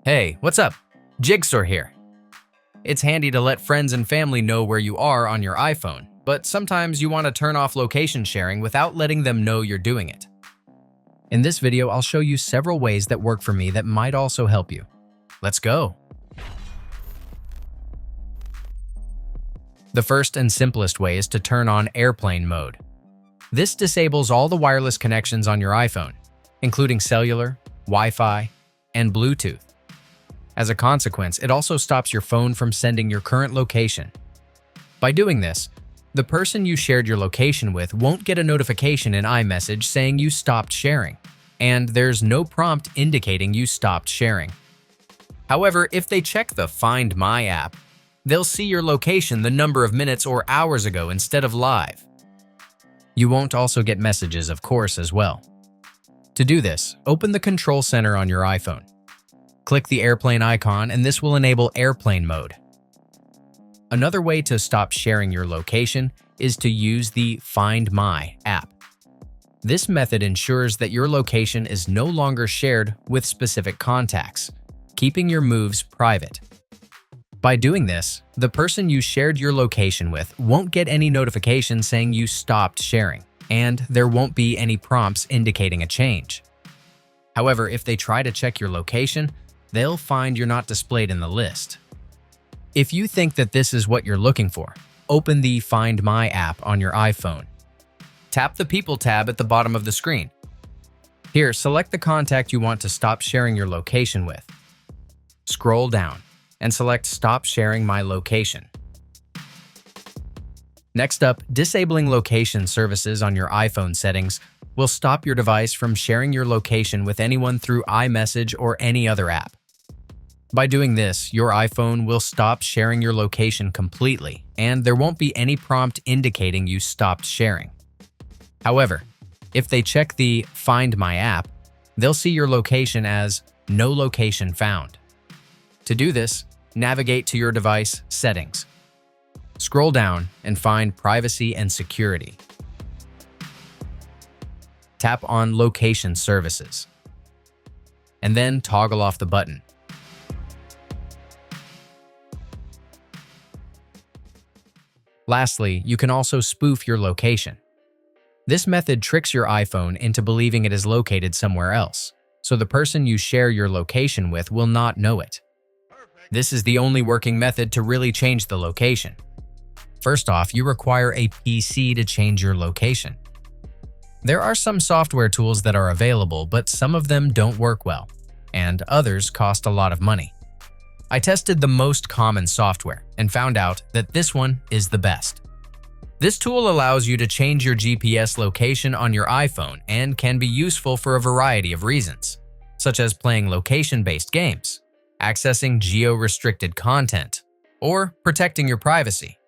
Hey, what's up? Jigxor here. It's handy to let friends and family know where you are on your iPhone, but sometimes you want to turn off location sharing without letting them know you're doing it. In this video, I'll show you several ways that work for me that might also help you. Let's go! The first and simplest way is to turn on airplane mode. This disables all the wireless connections on your iPhone, including cellular, Wi-Fi, and Bluetooth. As a consequence, it also stops your phone from sending your current location. By doing this, the person you shared your location with won't get a notification in iMessage saying you stopped sharing, and there's no prompt indicating you stopped sharing. However, if they check the Find My app, they'll see your location the number of minutes or hours ago instead of live. You won't also get messages, of course, as well. To do this, open the Control Center on your iPhone. Click the airplane icon, and this will enable airplane mode. Another way to stop sharing your location is to use the Find My app. This method ensures that your location is no longer shared with specific contacts, keeping your moves private. By doing this, the person you shared your location with won't get any notification saying you stopped sharing, and there won't be any prompts indicating a change. However, if they try to check your location, they'll find you're not displayed in the list. If you think that this is what you're looking for, open the Find My app on your iPhone. Tap the People tab at the bottom of the screen. Here, select the contact you want to stop sharing your location with. Scroll down and select Stop Sharing My Location. Next up, disabling location services on your iPhone settings will stop your device from sharing your location with anyone through iMessage or any other app. By doing this, your iPhone will stop sharing your location completely, and there won't be any prompt indicating you stopped sharing. However, if they check the Find My app, they'll see your location as No Location Found. To do this, navigate to your device settings. Scroll down and find Privacy and Security. Tap on Location Services, and then toggle off the button. Lastly, you can also spoof your location. This method tricks your iPhone into believing it is located somewhere else, so the person you share your location with will not know it. This is the only working method to really change the location. First off, you require a PC to change your location. There are some software tools that are available, but some of them don't work well, and others cost a lot of money. I tested the most common software and found out that this one is the best. This tool allows you to change your GPS location on your iPhone and can be useful for a variety of reasons, such as playing location-based games, accessing geo-restricted content, or protecting your privacy.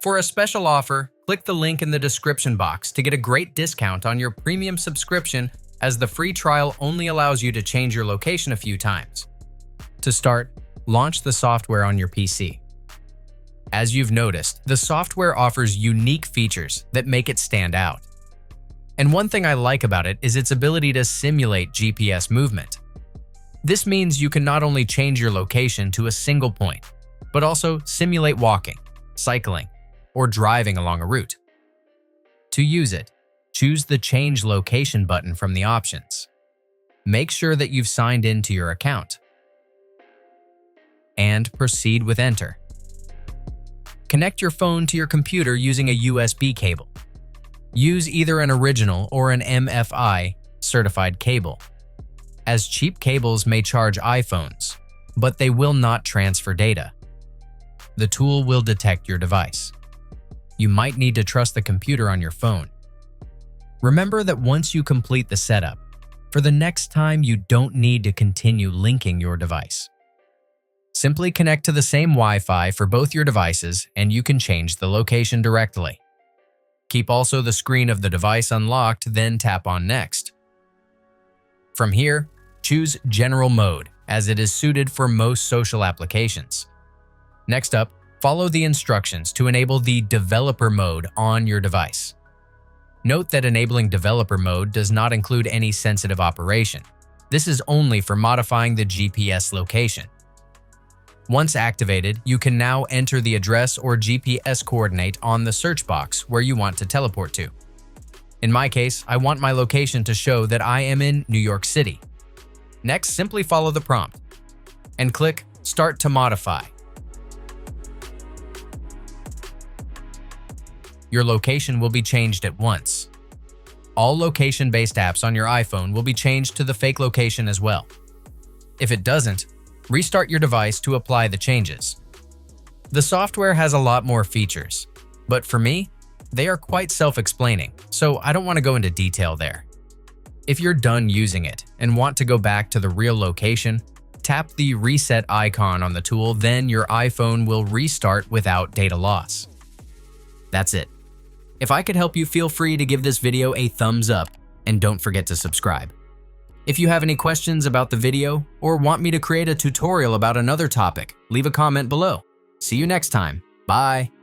For a special offer, click the link in the description box to get a great discount on your premium subscription, as the free trial only allows you to change your location a few times. To start, launch the software on your PC. As you've noticed, the software offers unique features that make it stand out. And one thing I like about it is its ability to simulate GPS movement. This means you can not only change your location to a single point, but also simulate walking, cycling, or driving along a route. To use it, choose the Change Location button from the options. Make sure that you've signed into your account, and proceed with Enter. Connect your phone to your computer using a USB cable. Use either an original or an MFI certified cable, as cheap cables may charge iPhones, but they will not transfer data. The tool will detect your device. You might need to trust the computer on your phone. Remember that once you complete the setup, for the next time you don't need to continue linking your device. Simply connect to the same Wi-Fi for both your devices and you can change the location directly. Keep also the screen of the device unlocked, then tap on Next. From here, choose General Mode, as it is suited for most social applications. Next up, follow the instructions to enable the Developer Mode on your device. Note that enabling Developer Mode does not include any sensitive operation. This is only for modifying the GPS location. Once activated, you can now enter the address or GPS coordinate on the search box where you want to teleport to. In my case, I want my location to show that I am in New York City. Next, simply follow the prompt and click Start to Modify. Your location will be changed at once. All location-based apps on your iPhone will be changed to the fake location as well. If it doesn't, restart your device to apply the changes. The software has a lot more features, but for me, they are quite self-explaining, so I don't want to go into detail there. If you're done using it and want to go back to the real location, tap the reset icon on the tool, then your iPhone will restart without data loss. That's it. If I could help you, feel free to give this video a thumbs up and don't forget to subscribe. If you have any questions about the video or want me to create a tutorial about another topic, leave a comment below. See you next time. Bye.